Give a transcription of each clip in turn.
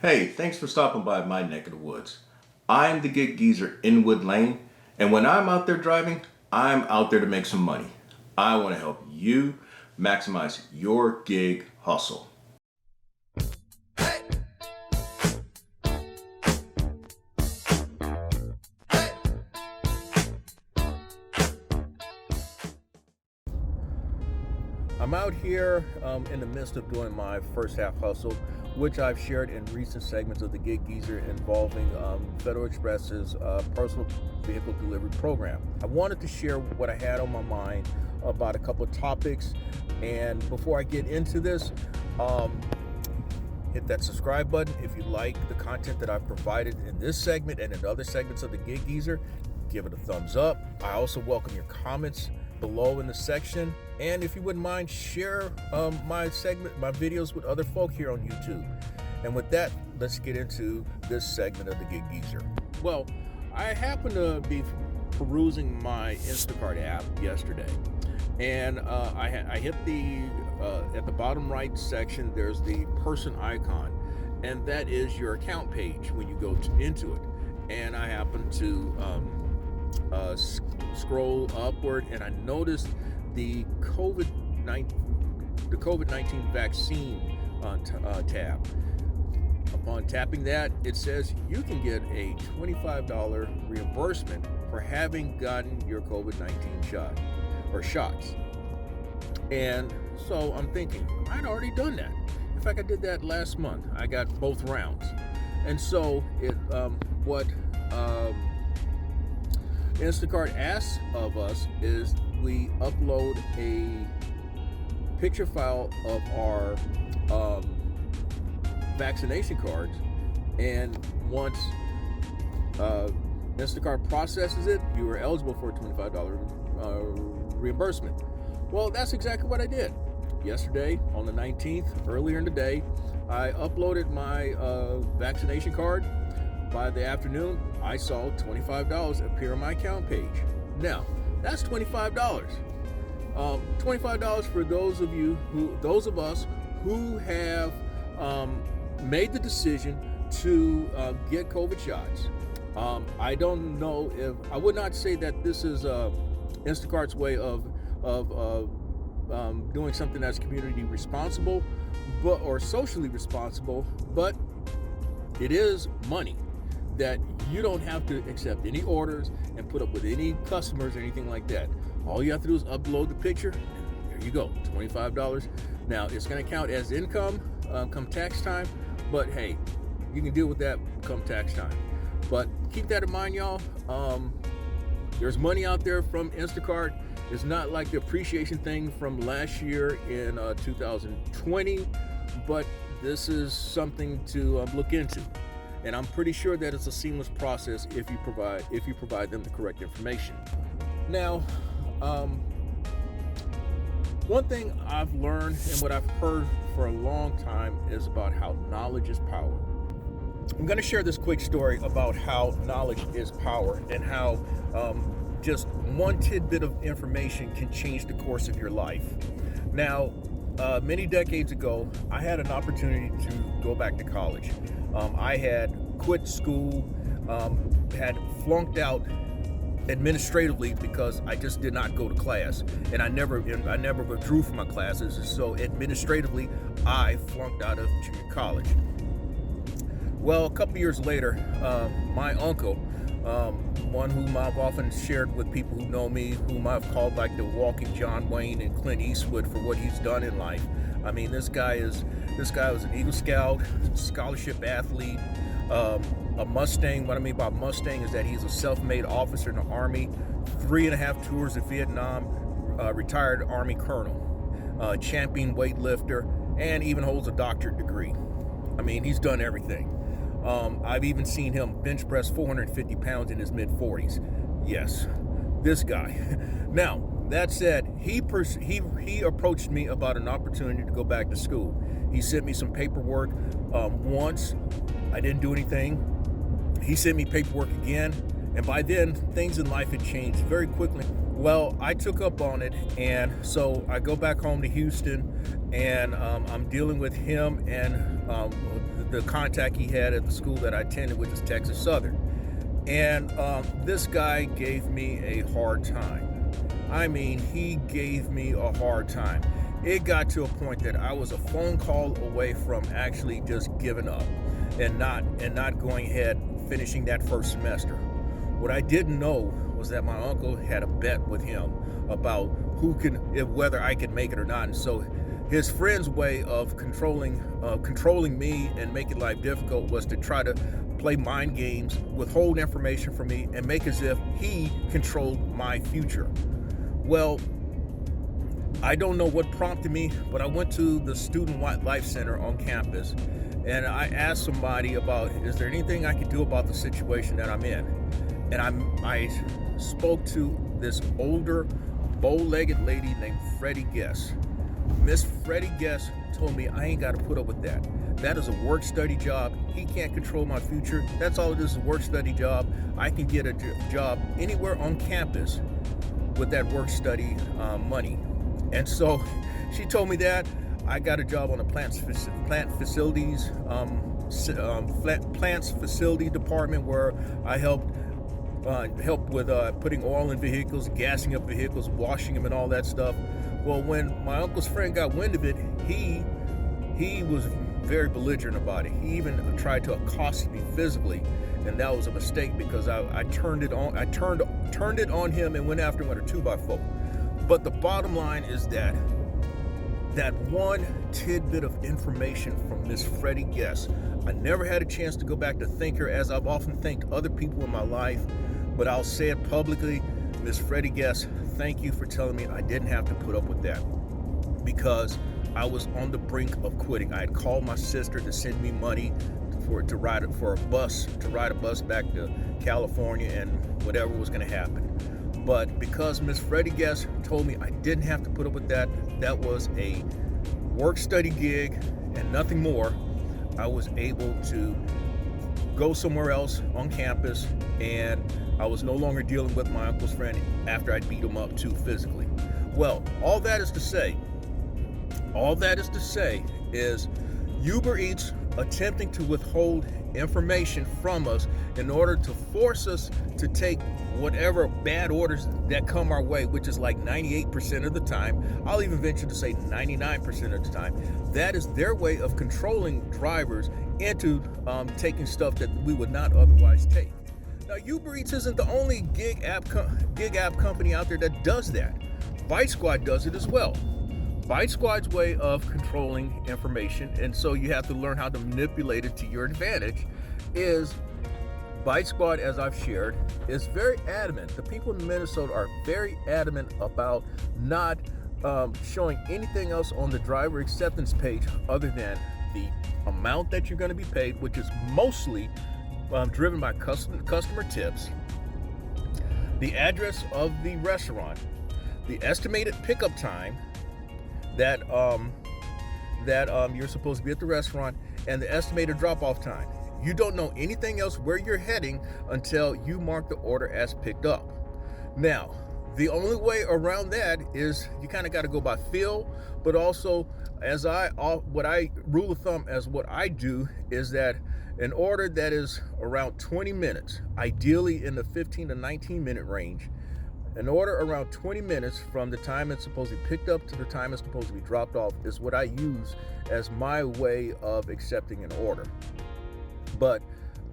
Hey, thanks for stopping by my neck of the woods. I'm the gig geezer in Wood Lane, and when I'm out there driving, I'm out there to make some money. I want to help you maximize your gig hustle. I'm out here in the midst of doing my first half hustle, which I've shared in recent segments of the Gig Geezer involving Federal Express's personal vehicle delivery program. I wanted to share what I had on my mind about a couple of topics, and before I get into this, hit that subscribe button if you like the content that I've provided in this segment and in other segments of the Gig Geezer. Give it a thumbs up. I also welcome your comments below in the section, and if you wouldn't mind, share my videos with other folk here on YouTube. And with that, let's get into this segment of the Gig Geezer. Well, I happened to be perusing my Instacart app yesterday, and I hit the at the bottom right section, there's the person icon, and that is your account page when you go into it. And I happened to scroll upward, and I noticed the COVID-19 vaccine tab. Upon tapping that, it says you can get a $25 reimbursement for having gotten your COVID-19 shot or shots. And so I'm thinking, I'd already done that. In fact, I did that last month. I got both rounds. And so what Instacart asks of us is we upload a picture file of our vaccination cards, and once Instacart processes it, you are eligible for a $25 reimbursement. Well, that's exactly what I did. Yesterday, on the 19th, earlier in the day, I uploaded my vaccination card. By the afternoon, I saw $25 appear on my account page. Now, that's $25. $25 for those of us who have made the decision to get COVID shots. I don't know if I would not say that this is Instacart's way of doing something that's community responsible, or socially responsible, but it is money that you don't have to accept any orders and put up with any customers or anything like that. All you have to do is upload the picture, and there you go, $25. Now, it's going to count as income come tax time, but hey, you can deal with that come tax time. But keep that in mind, y'all. There's money out there from Instacart. It's not like the appreciation thing from last year in 2020, but this is something to look into. And I'm pretty sure that it's a seamless process if you provide them the correct information. Now, one thing I've learned and what I've heard for a long time is about how knowledge is power. I'm going to share this quick story about how knowledge is power, and how just one tidbit of information can change the course of your life. Now, many decades ago, I had an opportunity to go back to college. I had quit school, had flunked out administratively because I just did not go to class, and I never withdrew from my classes. So administratively, I flunked out of junior college. Well, a couple years later, my uncle, one whom I've often shared with people who know me, whom I've called like the walking John Wayne and Clint Eastwood for what he's done in life. I mean, this guy was an Eagle Scout, scholarship athlete, a Mustang. What I mean by Mustang is that he's a self-made officer in the Army, 3.5 tours of Vietnam, retired Army colonel, champion weightlifter, and even holds a doctorate degree. I mean, he's done everything. I've even seen him bench press 450 pounds in his mid-40s. Yes, this guy. Now, that said, he approached me about an opportunity to go back to school. He sent me some paperwork once. I didn't do anything. He sent me paperwork again, And by then, things in life had changed very quickly. Well, I took up on it, and so I go back home to Houston, and I'm dealing with him and the contact he had at the school that I attended, which is Texas Southern. And this guy gave me a hard time. I mean, he gave me a hard time. It got to a point that I was a phone call away from actually just giving up and not going ahead finishing that first semester. What I didn't know was that my uncle had a bet with him about whether I could make it or not. And so his friend's way of controlling me and making life difficult was to try to play mind games, withhold information from me, and make as if he controlled my future. Well, I don't know what prompted me, but I went to the Student Life Center on campus, and I asked somebody about, is there anything I could do about the situation that I'm in? And I spoke to this older, bow-legged lady named Freddie Guess. Miss Freddie Guess told me I ain't got to put up with that. That is a work-study job. He can't control my future. That's all it is, a work-study job. I can get a job anywhere on campus with that work-study money. And so she told me that. I got a job on the plants facility department, where I help with putting oil in vehicles, gassing up vehicles, washing them, and all that stuff. Well, when my uncle's friend got wind of it, he was very belligerent about it. He even tried to accost me physically, and that was a mistake because I turned it on him and went after him with a 2x4. But the bottom line is that one tidbit of information from Miss Freddie Guess, I never had a chance to go back to thank her, as I've often thanked other people in my life, but I'll say it publicly. Miss Freddie Guess, thank you for telling me I didn't have to put up with that, because I was on the brink of quitting. I had called my sister to send me money to ride a bus back to California and whatever was going to happen. But because Miss Freddie Guess told me I didn't have to put up with that, that was a work-study gig and nothing more, I was able to go somewhere else on campus, and I was no longer dealing with my uncle's friend after I beat him up too physically. Well, all that is to say is UberEats attempting to withhold information from us in order to force us to take whatever bad orders that come our way, which is like 98% of the time. I'll even venture to say 99% of the time. That is their way of controlling drivers into taking stuff that we would not otherwise take. Now, UberEats isn't the only gig app company out there that does that. Bite Squad does it as well. Bite Squad's way of controlling information, and so you have to learn how to manipulate it to your advantage, is Bite Squad, as I've shared, is very adamant. The people in Minnesota are very adamant about not showing anything else on the driver acceptance page other than the amount that you're going to be paid, which is mostly driven by customer tips, the address of the restaurant, the estimated pickup time that you're supposed to be at the restaurant, and the estimated drop-off time. You don't know anything else where you're heading until you mark the order as picked up. Now, the only way around that is you kind of got to go by feel, but also what I rule of thumb as what I do is that an order that is around 20 minutes, ideally in the 15 to 19 minute range, an order around 20 minutes from the time it's supposed to be picked up to the time it's supposed to be dropped off is what I use as my way of accepting an order. But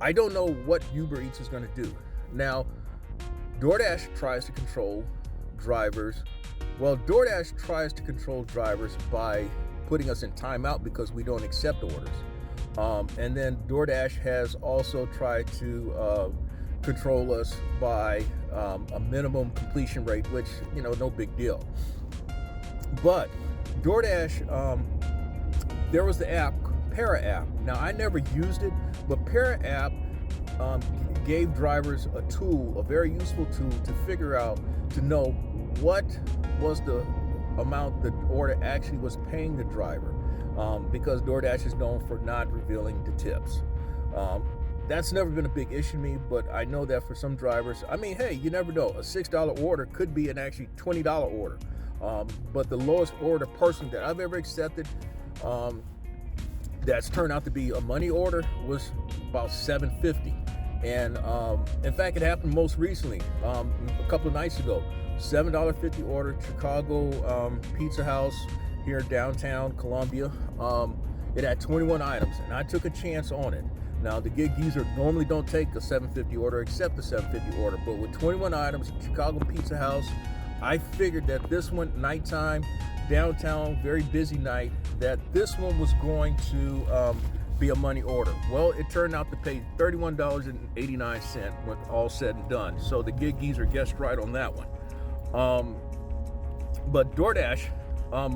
I don't know what UberEats is going to do. Now, DoorDash tries to control drivers. Well, DoorDash tries to control drivers by putting us in timeout because we don't accept orders. And then DoorDash has also tried to control us by a minimum completion rate, which, no big deal. But DoorDash, there was the app, Para app. Now, I never used it, but Para app gave drivers a tool, a very useful tool to know what was the amount the order actually was paying the driver, because DoorDash is known for not revealing the tips. That's never been a big issue to me, but I know that for some drivers, I mean, hey, you never know. A $6 order could be an actually $20 order. But the lowest order person that I've ever accepted that's turned out to be a money order was about $7.50. And in fact, it happened most recently, a couple of nights ago. $7.50 order, Chicago Pizza House here downtown Columbia. It had 21 items, and I took a chance on it. Now, the gig geezer normally don't take a $7.50 order, except the $7.50 order. But with 21 items, Chicago Pizza House, I figured that this one, nighttime, downtown, very busy night, that this one was going to be a money order. Well, it turned out to pay $31.89 when all said and done. So the gig geezer guessed right on that one. But DoorDash,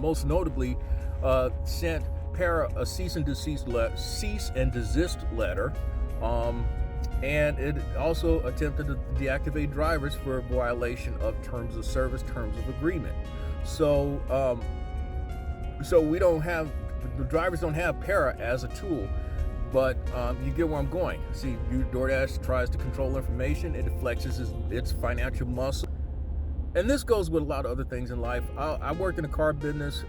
most notably, sent Para a cease and desist letter, and it also attempted to deactivate drivers for a violation of terms of service, terms of agreement. So we don't have, the drivers don't have Para as a tool, but you get where I'm going. See, DoorDash tries to control information, it flexes its financial muscle. And this goes with a lot of other things in life. I worked in the car business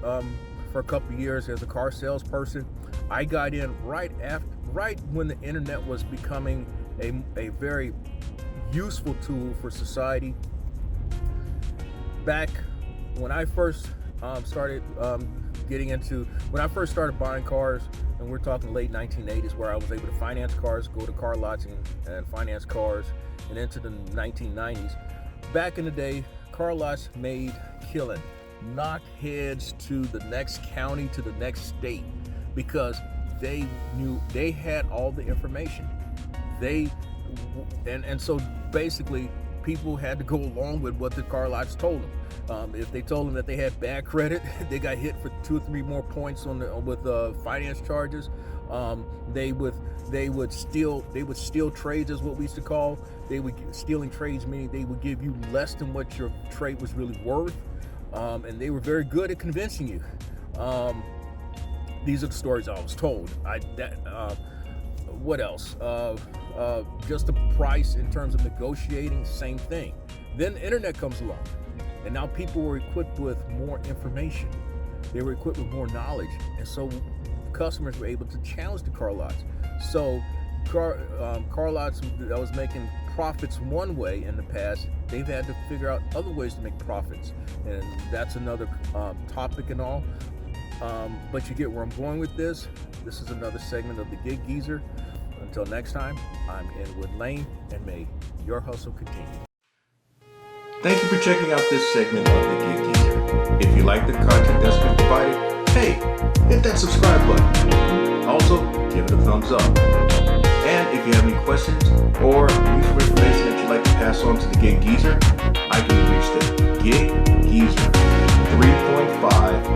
for a couple of years as a car salesperson. I got in right when the internet was becoming a very useful tool for society. Back when I first started when I first started buying cars, and we're talking late 1980s, where I was able to finance cars, go to car lots and finance cars, and into the 1990s. Back in the day, car lots made killing, knocked heads to the next county, to the next state, because they knew, they had all the information. And so basically people had to go along with what the car lots told them. If they told them that they had bad credit, they got hit for 2 or 3 more points with finance charges. They would steal trades, is what we used to call. Stealing trades, meaning they would give you less than what your trade was really worth. And they were very good at convincing you. These are the stories I was told. What else? Just the price in terms of negotiating, same thing. Then the internet comes along, and now people were equipped with more information. They were equipped with more knowledge, and so customers were able to challenge the car lots. So car lots that was making profits one way in the past, they've had to figure out other ways to make profits, and that's another topic and all. But you get where I'm going with this. This is another segment of the Gig Geezer. Until next time, I'm Inwood Lane, and may your hustle continue. Thank you for checking out this segment of the Gig Geezer. If you like the content that's been provided, hey, hit that subscribe button. Also, give it a thumbs up. And if you have any questions or useful information that you'd like to pass on to the Gig Geezer, I can reach the Gig Geezer 3.5